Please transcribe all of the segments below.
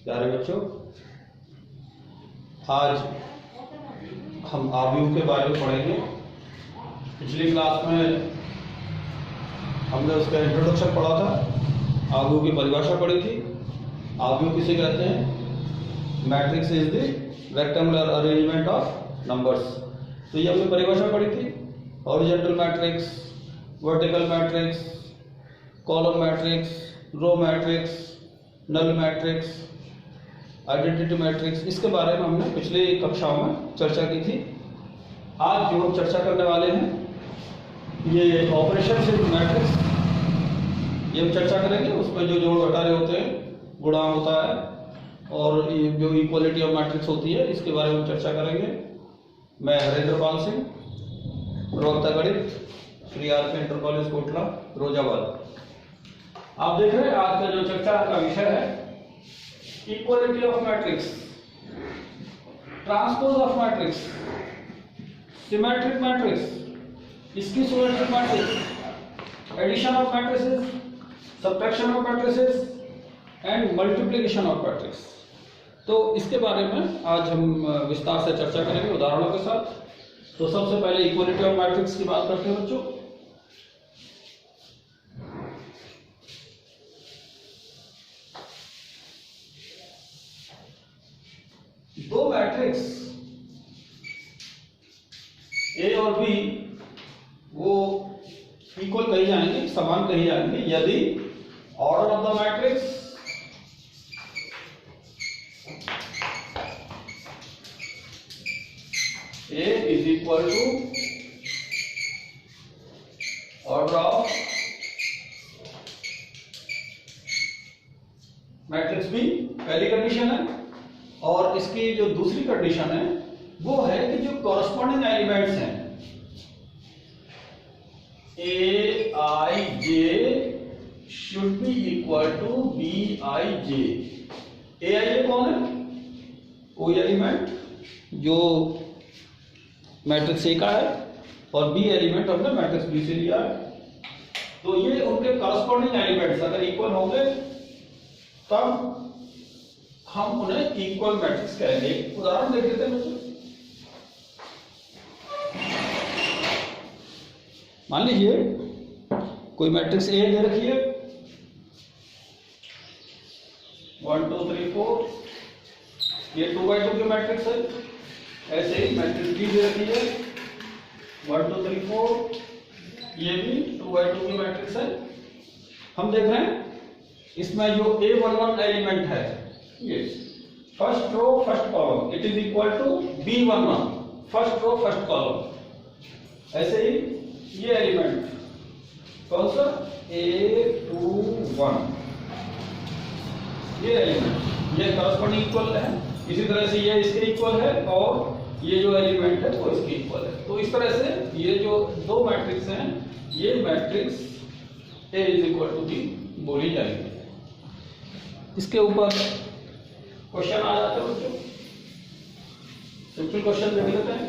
प्यारे बच्चों, आज हम आव्यूह के बारे में पढ़ेंगे। पिछली क्लास में हमने उसका इंट्रोडक्शन पढ़ा था, आव्यूह की परिभाषा पढ़ी थी। आव्यूह किसे कहते हैं? Matrix is the rectangular arrangement of numbers. तो ये हमने परिभाषा पढ़ी थी। Horizontal matrix, vertical matrix, column matrix, row matrix, null matrix, identity matrix, इसके बारे में हमने पिछली कक्षाओं में चर्चा की थी। आज जो हम चर्चा करने वाले हैं ये ऑपरेशन से मैट्रिक्स, ये हम चर्चा करेंगे। उसमें जो जोड़ घटारे होते हैं, गुणा होता है और ये जो इक्वलिटी ऑफ मैट्रिक्स होती है, इसके बारे में चर्चा करेंगे। मैं हरेंद्र पाल सिंह, प्रवक्ता गणित, श्री आर के इंटर कॉलेज कोटला, फिरोजाबाद। आप देख रहे हैं आज का जो चर्चा का विषय है equality of matrix, transpose of matrix, symmetric matrix, skew symmetric matrix, addition of matrices, subtraction of matrices and multiplication of matrix. तो इसके बारे में आज हम विस्तार से चर्चा करेंगे उदाहरणों के साथ। तो सबसे पहले इक्वलिटी ऑफ मैट्रिक्स की बात करते हैं बच्चों। दो मैट्रिक्स ए और बी वो इक्वल कही जाएंगे, समान कही जाएंगे, यदि order of the matrix A is equal to order of matrix B, पहली कंडीशन है। और इसकी जो दूसरी कंडीशन है वो है कि जो कॉरस्पॉन्डिंग एलिमेंट्स हैं a i j should be equal to b i j. A i j कौन है? कोई एलिमेंट जो मैट्रिक्स ए का है और बी एलिमेंट हमने मैट्रिक्स बी से लिया है। तो ये उनके कॉरस्पॉन्डिंग एलिमेंट्स अगर इक्वल होंगे तब हम उन्हें इक्वल मैट्रिक्स कहेंगे। एक उदाहरण देख लेते हैं बच्चों। मान लीजिए कोई मैट्रिक्स ए दे रखी है 1 2 3 4, ये 2x2 की मैट्रिक्स है। ऐसे ही मैट्रिक्स बी दे रखी है 1 2 3 4, ये भी 2x2 की मैट्रिक्स है। हम देख रहे हैं इसमें जो A11 एलिमेंट है, ये first row first column, it is equal to B11, first row first column. ऐसे ही ये एलिमेंट कौन सा? A21, ये एलिमेंट ये करस्पॉन्डिंग इक्वल है। इसी तरह से ये इसके इक्वल है और ये जो एलिमेंट है वो इसके इक्वल है। तो इस तरह से ये जो दो मैट्रिक्स हैं, ये matrix A is equal to B बोली जाएगी। इसके ऊपर क्वेश्चन आ जाता है बच्चों, सिंपल क्वेश्चन देख लेते हैं।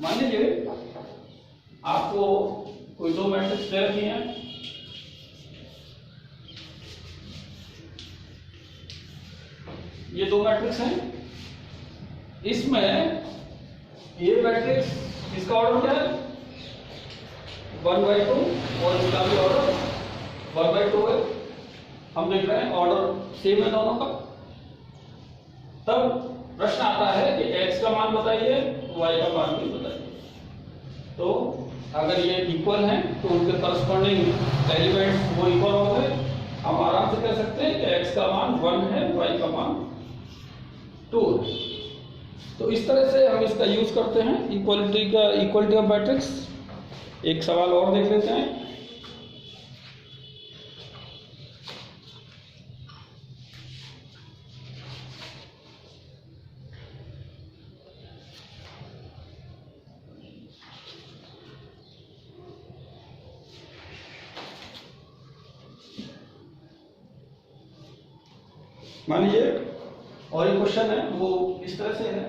मान लीजिए आपको कोई दो मैट्रिक्स दे रखी हैं, ये दो मैट्रिक्स हैं। इसमें ये मैट्रिक्स, इसका ऑर्डर क्या है? 1/2 और इसका भी ऑर्डर 1/2 है। हम देख रहे हैं ऑर्डर सेम है दोनों का। तब प्रश्न आता है कि x का मान बताइए, y का मान भी बताइए। तो अगर ये इक्वल हैं तो उनके करस्पॉन्डिंग एलिमेंट्स वो इक्वल होंगे। हम आराम से कह सकते हैं कि x का मान 1 है, y का मान 2 है। तो इस तरह से हम इसका यूज करते हैं इक्वलिटी ऑफ मैट्रिक्स। एक सवाल और देख लेते हैं। मान लीजिए और एक क्वेश्चन है वो इस तरह से है।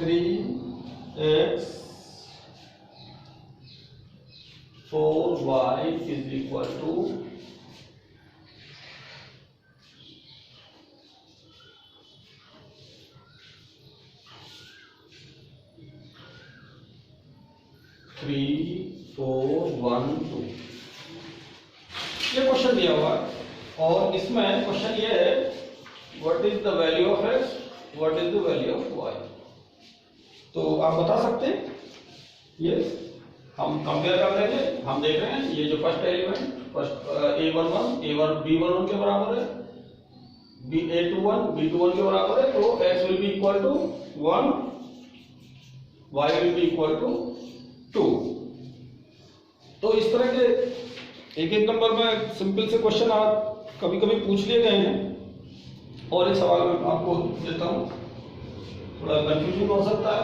3x 4y is equal to 3 4 1 2। ये क्वेश्चन दिया हुआ है और इसमें क्वेश्चन ये है what is the value of x, what is the value of y। तो आप बता सकते हैं, ये हम कंपेयर कर लेंगे। हम देख रहे हैं ये जो first element first a11 b11 के बराबर है, a21 b21 के बराबर है, तो x will be equal to 1, y will be equal to 2। तो इस तरह के एक एक नंबर में सिंपल से क्वेश्चन आप कभी कभी पूछ लिए गए हैं। और एक सवाल मैं आपको देता हूं, थोड़ा कंफ्यूजन हो सकता है।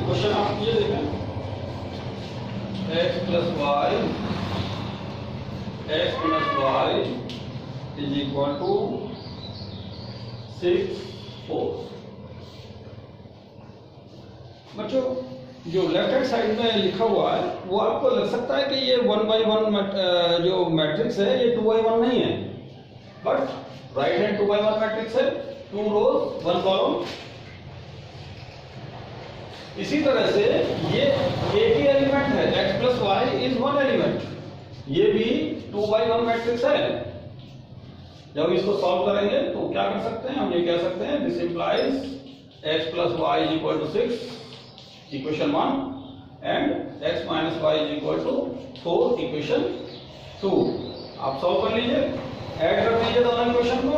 क्वेश्चन आप ये देखें, x plus y is equal to 6 4। बच्चों जो लेफ्ट हैंड साइड में लिखा हुआ है वो आपको लग सकता है कि ये 1/1 जो मैट्रिक्स है ये 2/1 नहीं है, बट राइट हैंड 2/1 मैट्रिक्स है, 2 रोज 1 कॉलम। इसी तरह से ये एक ही एलिमेंट है, x plus y is 1 element, ये भी 2/1 मैट्रिक्स है। जब इसको सॉल्व करेंगे तो क्या कर सकते हैं, हम ये कह सकते हैं this implies x plus y is equal to 6 equation 1 and x minus y is equal to 4 equation 2। आप सॉल्व कर लीजिए, ऐड कर दीजिए दोनों इक्वेशन को।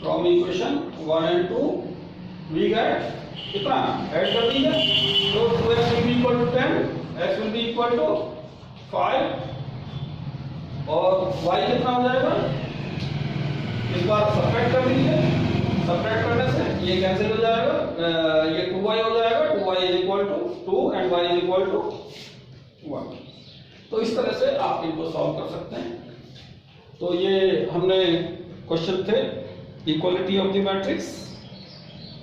From equation 1 and 2 we get कितना, ऐड कर दीजिए तो 2x will be equal to 10, x will be equal to 5 और y कितना हो जाएगा, इस बार सब्ट्रैक्ट कर दीजिए। सब्ट्रैक्ट करने से ये कैंसिल हो जाएगा, ये 2y हो जाएगा, 2y is equal to 2 and y is equal to 1। तो इस तरह से आप इनको सॉल्व कर सकते हैं। तो ये हमने क्वेश्चन थे इक्वालिटी ऑफ द मैट्रिक्स।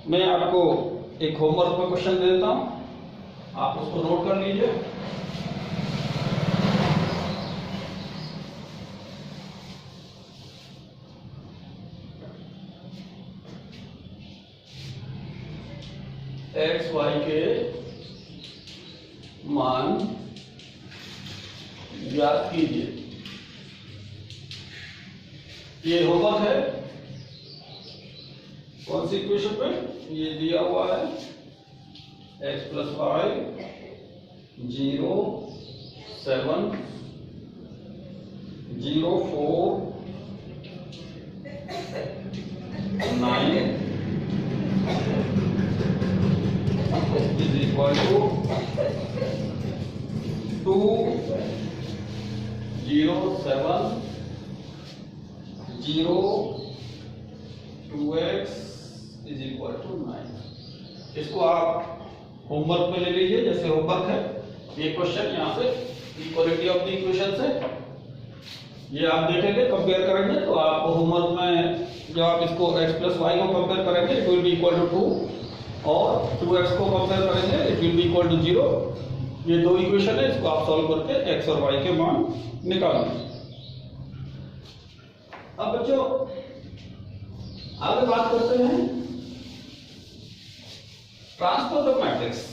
मैं आपको एक होमवर्क में क्वेश्चन दे देता हूं, आप उसको नोट कर लीजिए। एक्स वाई के मान ज्ञात कीजिए। ये होमवर्क है, कौन सी इक्वेशन पे ये दिया हुआ है, x plus Y 0 7 0 4 9 is equal to 2 0 7 0 2x is equal to 9। इसको आप होमवर्क में ले लीजिए, जैसे होमवर्क है ये क्वेश्चन यहाँ से इक्वालिटी ऑफ द इक्वेशन से ये आप देखेंगे, कंपेयर करेंगे तो आपको होमवर्क में जब आप इसको x प्लस वाई को कंपेयर करेंगे it will be equal to 2 और 2x को कंपेयर करेंगे it will be equal to 0। ये दो इक्वेशन है, इसको आप सॉल्व करके x और y के मान निकालेंगे। अब बच्चों आगे बात करते हैं transpose of matrix.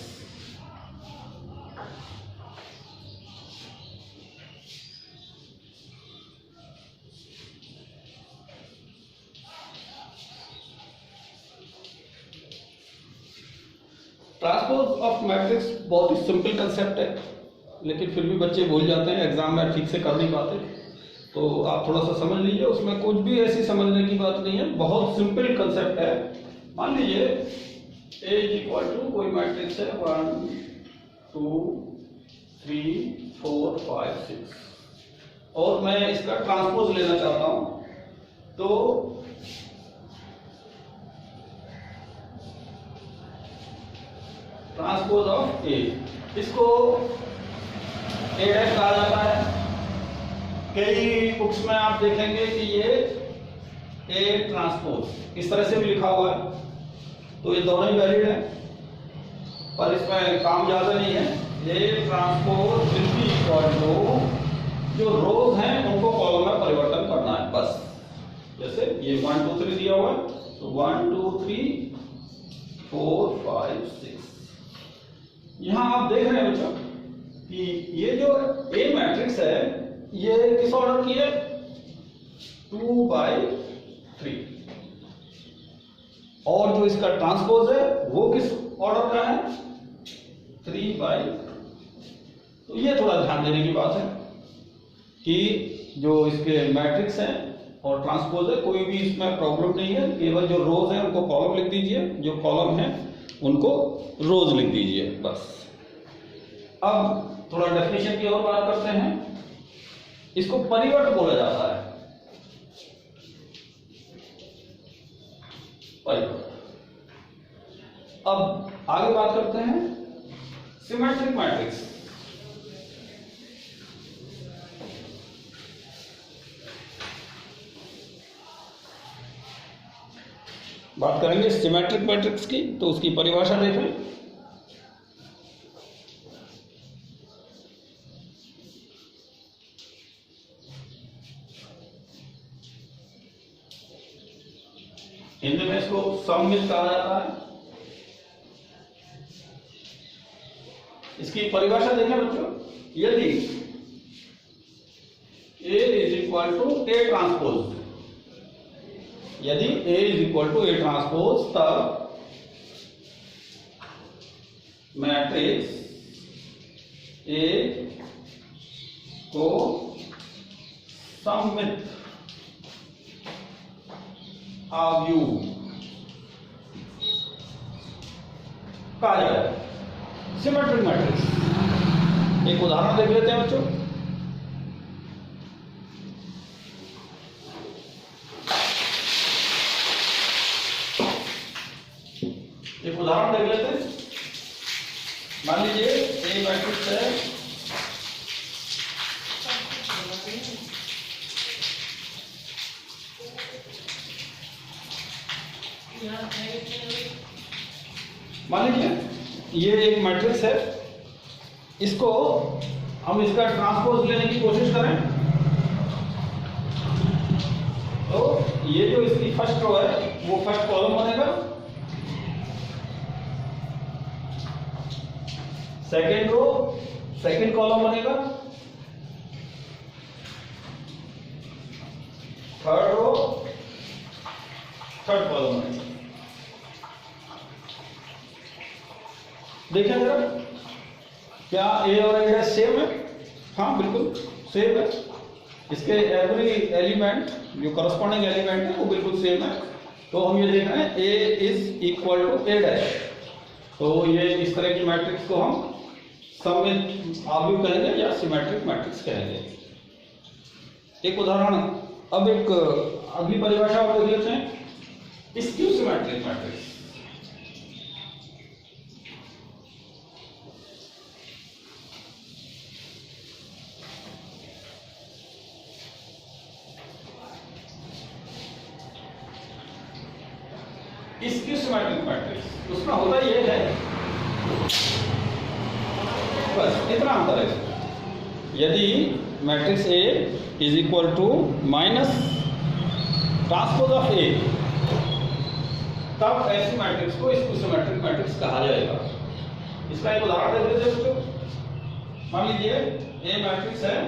Transpose of matrix बहुत ही सिंपल कंसेप्ट है, लेकिन फिर भी बच्चे भूल जाते हैं, एग्जाम में ठीक से कर नहीं पाते। तो आप थोड़ा सा समझ लीजिए, उसमें कुछ भी ऐसी समझने की बात नहीं है, बहुत सिंपल कंसेप्ट है। मान लीजिए A इज इक्वल टू कोई मैट्रिक्स है 1 2 3 4 5 6 और मैं इसका ट्रांसपोज लेना चाहता हूं। तो ट्रांसपोज ऑफ ए, इसको ए डैश कहा जाता है। कई बुक्स में आप देखेंगे कि ये ए ट्रांसपोज इस तरह से भी लिखा हुआ है, तो ये दोनों ही वैलिड है, पर इसमें काम ज्यादा नहीं है। A transpose will be equal to जो रोज हैं उनको कॉलम में परिवर्तन करना है बस। जैसे ये 1 2 3 दिया हुआ है, तो 1 2 3 4 5 6। यहां आप देख रहे हैं बच्चों कि ये जो ए मैट्रिक्स है ये किस ऑर्डर की है, 2/3, और जो इसका ट्रांसपोज है वो किस ऑर्डर का है, 3/। तो ये थोड़ा ध्यान देने की बात है कि जो इसके मैट्रिक्स हैं और ट्रांसपोज है कोई भी इसमें प्रॉब्लम नहीं है, केवल जो रोज हैं उनको कॉलम लिख दीजिए, जो कॉलम है उनको रोज लिख दीजिए बस। अब थोड़ा डेफिनेशन की और बात करते हैं। इसको परिवर्त बोला जाता है, परिवर्त। अब आगे बात करते हैं सिमेट्रिक मैट्रिक्स। बात करेंगे सिमेट्रिक मैट्रिक्स की, तो उसकी परिभाषा देखें। हिंदी में इसको सममित कहा जाता है। इसकी परिभाषा देखें बच्चों, यदि A is equal to A transpose, यदि A is equal to A transpose, तब मैट्रिक्स A को सममित आव्यूह कहा जाए, सिमेट्रिक मैट्रिक्स। एक उदाहरण देख लेते हैं बच्चों। एक उदाहरण देख लेते हैं। मान लीजिए ए मैट्रिक्स है, मान लीजिए ये एक मैट्रिक्स है, इसको हम इसका ट्रांसपोज लेने की कोशिश करें, तो ये जो इसकी फर्स्ट रो है वो फर्स्ट कॉलम बनेगा, सेकेंड रो सेकेंड कॉलम बनेगा, थर्ड रो थर्ड कॉलम बनेगा। देखिए जरा, क्या ए और ए सेम है? हाँ बिल्कुल सेम है। इसके एवरी एलिमेंट जो करस्पॉन्डिंग एलिमेंट है वो बिल्कुल सेम है। तो हम ये देख रहे हैं a is equal to a dash, तो ये इस तरह की मैट्रिक्स को हम सममित आव्यूह कहेंगे या सिमेट्रिक मैट्रिक्स कहेंगे। एक उदाहरण, अब एक अगली परिभाषा आप देख लेते हैं, skew symmetric matrix. Skew symmetric matrix उसमें होता यह है, बस इतना अंतर है। यदि matrix A is equal to minus transpose of a, तब ऐसी मैट्रिक्स को स्क्यू सिमेट्रिक मैट्रिक्स कहा जाएगा। इसका एक उदाहरण दे देते हैं बच्चों। मान लीजिए ए मैट्रिक्स है,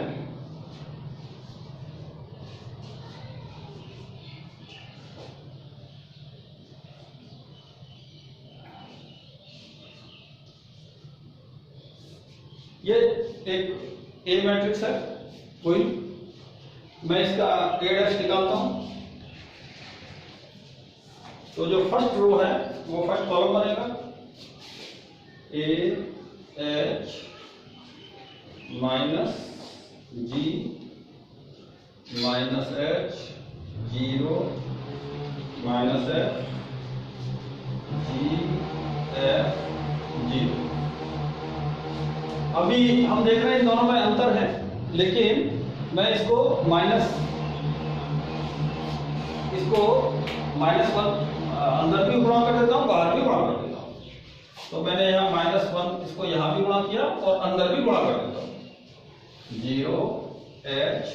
ये एक ए मैट्रिक्स है कोई, मैं इसका ए डैश निकालता हूं, तो जो फर्स्ट रो है वो फर्स्ट कॉलम बनेगा, A H minus G minus H 0 minus F G F 0। अभी हम देख रहे हैं इन दोनों में अंतर है, लेकिन मैं इसको माइनस वन अंदर भी गुणा कर देता हूँ, बाहर भी गुणा कर देता हूँ। तो मैंने यहाँ -1 इसको यहाँ भी गुणा किया और अंदर भी गुणा कर देता हूँ। 0h - g -h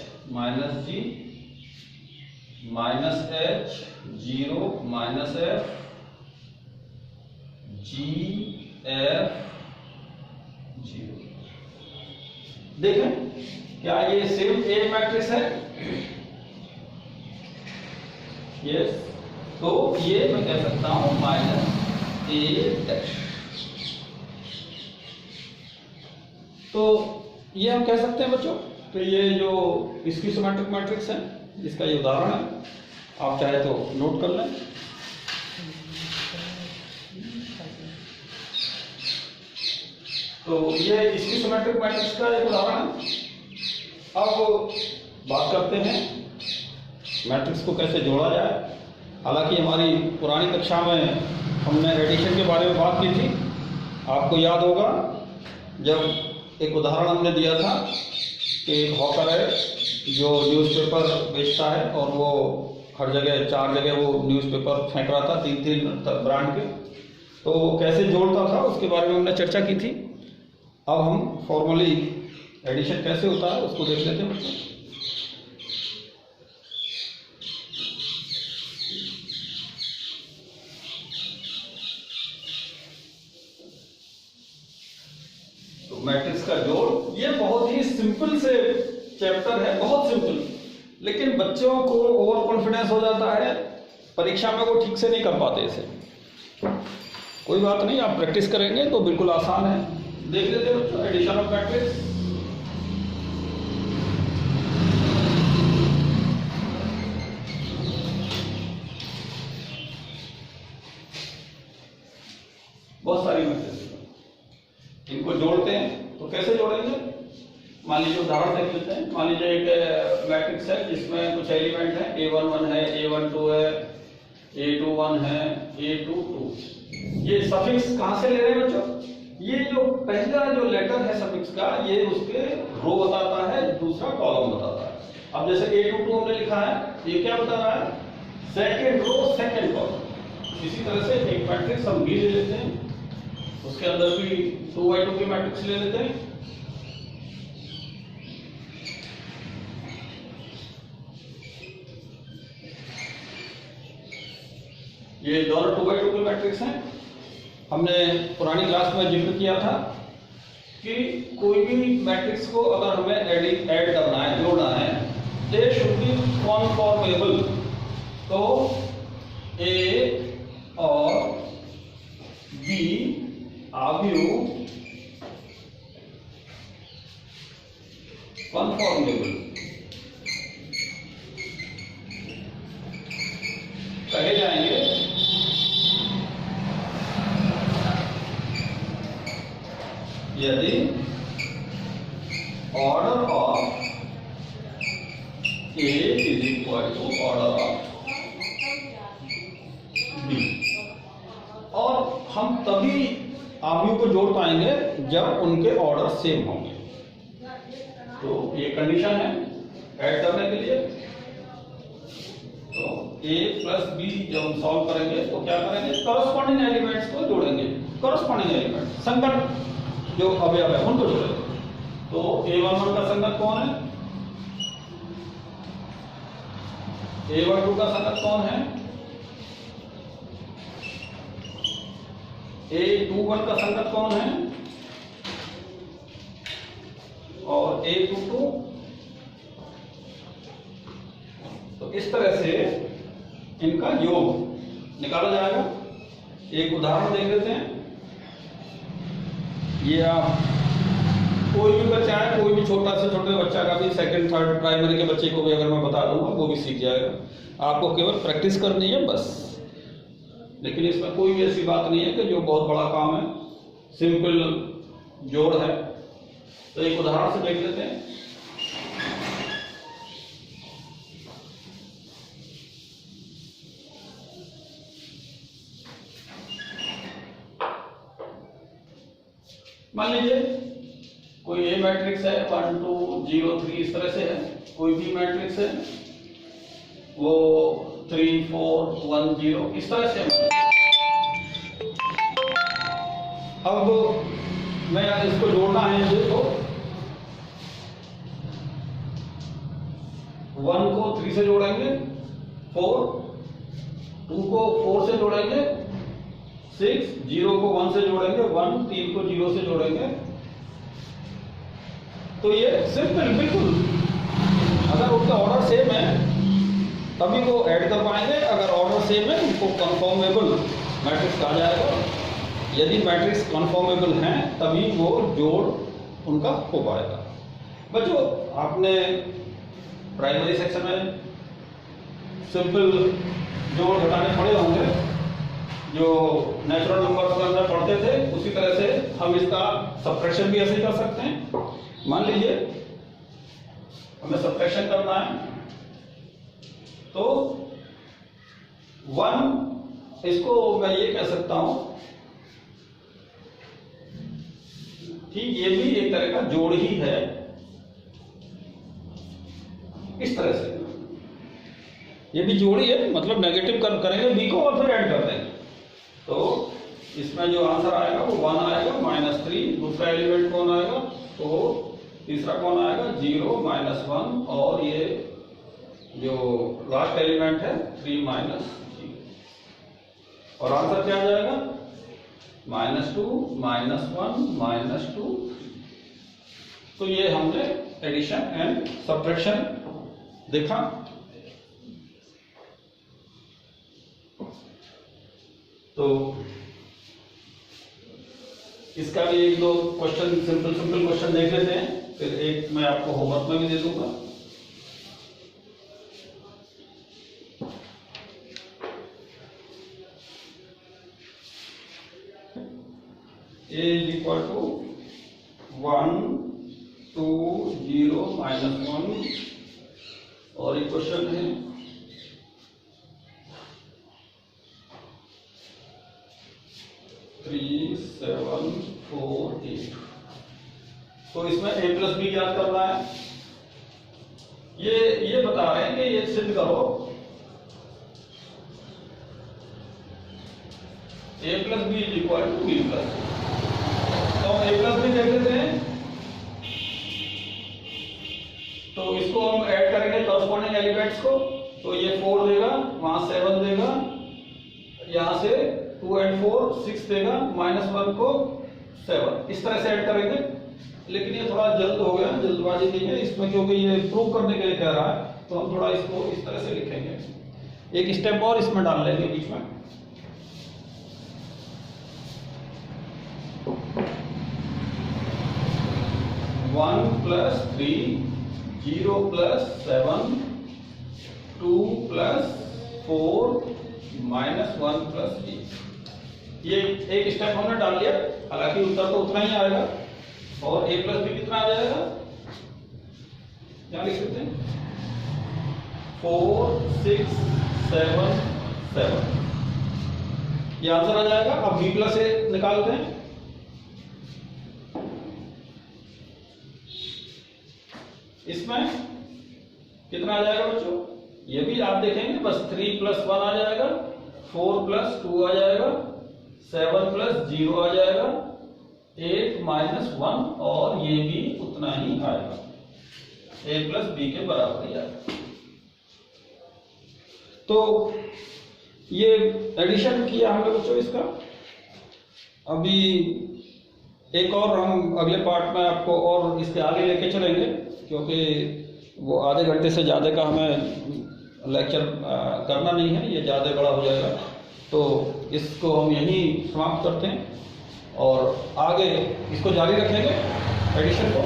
0 -f g f 0। देखें क्या ये सेम ए मैट्रिक्स है? यस। तो ये मैं कह सकता हूं -a'। तो ये हम कह सकते हैं बच्चों, तो ये जो इसकी सिमेट्रिक मैट्रिक्स है, इसका ये उदाहरण है, आप चाहे तो नोट कर लें। तो ये इसकी सिमेट्रिक मैट्रिक्स का एक उदाहरण है। अब बात करते हैं मैट्रिक्स को कैसे जोड़ा जाए। हालांकि हमारी पुरानी कक्षा में हमने एडिशन के बारे में बात की थी। आपको याद होगा जब एक उदाहरण हमने दिया था कि एक हॉकर है जो न्यूज़पेपर बेचता है और वो हर जगह 4 जगह वो न्यूज़पेपर फेंक रहा था, 3-3 ब्रांड के। तो कैसे जोड़ता था उसके बारे में हमने चर्चा की थी। अब हम फॉर्मली एडिशन कैसे होता है उसको देख लेते हैं। मैट्रिक्स का जोड़, ये बहुत ही सिंपल से चैप्टर है, बहुत सिंपल, लेकिन बच्चों को ओवर कॉन्फिडेंस हो जाता है, परीक्षा में वो ठीक से नहीं कर पाते इसे। कोई बात नहीं, आप प्रैक्टिस करेंगे तो बिल्कुल आसान है। देख लेते हैं बच्चों एडिशन ऑफ मैट्रिक्स। बहुत सारी मैट्रिक्स, इनको जोड़ते हैं तो कैसे जोड़ेंगे? मान लीजिए उदाहरण देख लेते हैं। मान लीजिए एक मैट्रिक्स है जिसमें कुछ एलिमेंट है, A11 है, A12 है, A21 है, A22। ये सफिक्स कहां से ले रहे हैं बच्चों? ये जो पहला जो लेटर है सफिक्स का, ये उसके रो बताता है, दूसरा कॉलम बताता है। अब जैसे A22 हमने लिखा है, ये क्या बता रहा है? Second row second column. इसी तरह से एक मैट्रिक्स हम भी ले लेते हैं, उसके अंदर भी 2x2 की मैट्रिक्स ले लेते हैं। ये दोनों 2x2 की मैट्रिक्स हैं। हमने पुरानी क्लास में जिक्र किया था कि कोई भी मैट्रिक्स को अगर हमें ऐड करना है, जोड़ना है, दे शुड बी कॉन्फॉर्मेबल। तो A और B आव्यूह कॉन्फॉर्मेबल कहे जाएंगे यदि order of A is equal to order of B। और हम तभी आव्यूह को जोड़ पाएंगे जब उनके ऑर्डर सेम होंगे। तो ये कंडीशन है ऐड करने के लिए। तो A प्लस B जब हम सॉल्व करेंगे तो क्या करेंगे? करस्पॉन्डिंग एलिमेंट्स को जोड़ेंगे। करस्पॉन्डिंग एलिमेंट संगत जो अवयव है उनको जोड़ेंगे। तो A11 का संगत कौन है? A12 का संगत कौन है? A21 का संगत कौन है? और A22। तो इस तरह से इनका योग निकाला जाएगा। एक उदाहरण देख लेते हैं। ये आप कोई भी बच्चा है, कोई भी छोटा से छोटे बच्चा का भी, सेकंड थर्ड प्राइमरी के बच्चे को भी अगर मैं बता दूंगा वो भी सीख जाएगा। आपको केवल प्रैक्टिस करनी है बस। लेकिन इसमें कोई भी ऐसी बात नहीं है कि जो बहुत बड़ा काम है, सिंपल जोड़ है। तो एक उदाहरण से देख लेते हैं। मान लीजिए कोई ए मैट्रिक्स है 1 2 0 3 इस तरह से है, कोई बी मैट्रिक्स है वो 3 4 1 0 इस तरह से है। अब मैं इसको जोड़ना है मुझे, तो 1 को 3 से जोड़ेंगे 4, 2 को 4 से जोड़ेंगे 6, 0 को 1 से जोड़ेंगे 1, 3 को 0 से जोड़ेंगे। तो ये सिंपल बिल्कुल, अगर उनका ऑर्डर सेम है तभी वो ऐड कर पाएंगे, अगर ऑर्डर सेम है उनको कन्फॉर्मेबल मैट्रिक्स कहा जाएगा। यदि मैट्रिक्स कन्फॉर्मेबल हैं तभी वो जोड़ उनका हो पाएगा। बच्चों आपने प्राइमरी सेक्शन में सिंपल जोड़ घटाने पढ़े होंगे, जो नेचुरल नंबर में हमने पढ़ते थे, उसी तरह से हम इसका सब्ट्रैक्शन भी ऐसे ही कर सकते हैं। मान लीजिए हमें सब्ट्रैक्शन करना है, तो 1 इसको मैं ये कह सकता हूं, ठीक ये भी एक तरह का जोड़ ही है, इस तरह से ये भी जोड़ ही है, मतलब नेगेटिव करेंगे बी को और फिर ऐड कर देंगे। तो इसमें जो आंसर आएगा वो 1 आएगा, -3, दूसरा एलिमेंट कौन आएगा 4, तीसरा कौन आएगा 0 -1, और ये जो लास्ट एलिमेंट है 3 -0, और आंसर क्या आ जाएगा -2 -1 -2। तो ये हमने एडिशन एंड सब्ट्रैक्शन देखा। तो इसका भी एक दो क्वेश्चन सिंपल क्वेश्चन देख लेते हैं, फिर एक मैं आपको होमवर्क में भी दे दूंगा। A = 1 2 0 -1, और एक क्वेश्चन है 3 7 4 8। तो इसमें a + b ज्ञात करना है। ये बता रहे हैं कि ये सिद्ध करो a + b = b +। तो हम a + b देख लेते हैं, तो इसको हम ऐड करेंगे कॉरस्पॉन्डिंग एलिमेंट्स को, तो ये 4 देगा, वहां 7 देगा, यहां से 2 और 4 6 देगा, -1 को 7, इस तरह से ऐड करेंगे। लेकिन ये थोड़ा जल्द हो गया, जल्दबाजी नहीं है इसमें, क्योंकि ये प्रूव करने के लिए कह रहा है, तो हम थोड़ा इसको इस तरह से लिखेंगे। एक स्टेप और इसमें डाल लेंगे बीच में। +1 + 3 0 + 7 2 + 4 -1 + 8। ये एक स्टेप हमने डाल लिया, हालांकि उत्तर तो उतना ही आएगा। और a + b कितना आ जाएगा, क्या लिख सकते हैं 4 6 7 7, ये आंसर आ जाएगा। अब b + a निकालते हैं। इसमें कितना आ जाएगा बच्चों, ये भी आप देखेंगे, बस 3 + 1 आ जाएगा, 4 + 2 आ जाएगा, 7 + 0 आ जाएगा, 8 -1, और ये भी उतना ही आएगा, a + b के बराबर ही आएगा। तो ये एडिशन किया हमने बच्चों इसका। अभी एक और हम अगले पार्ट में आपको और इसके आगे लेके चलेंगे, क्योंकि वो आधे घंटे से ज़्यादा का हमें लेक्चर करना नहीं है, ये ज़्यादा बड़ा हो जाएगा। तो इसको हम यहीं समाप्त करते हैं और आगे इसको जारी रखेंगे एडिशन को।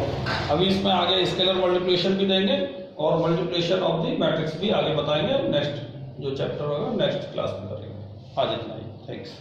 अभी इसमें आगे स्केलर मल्टीप्लिकेशन भी देंगे और मल्टीप्लिकेशन ऑफ द मैट्रिक्स भी आगे बताएंगे। नेक्स्ट जो चैप्टर होगा नेक्स्ट क्लास में करेंगे। आज इतना ही, थैंक्स।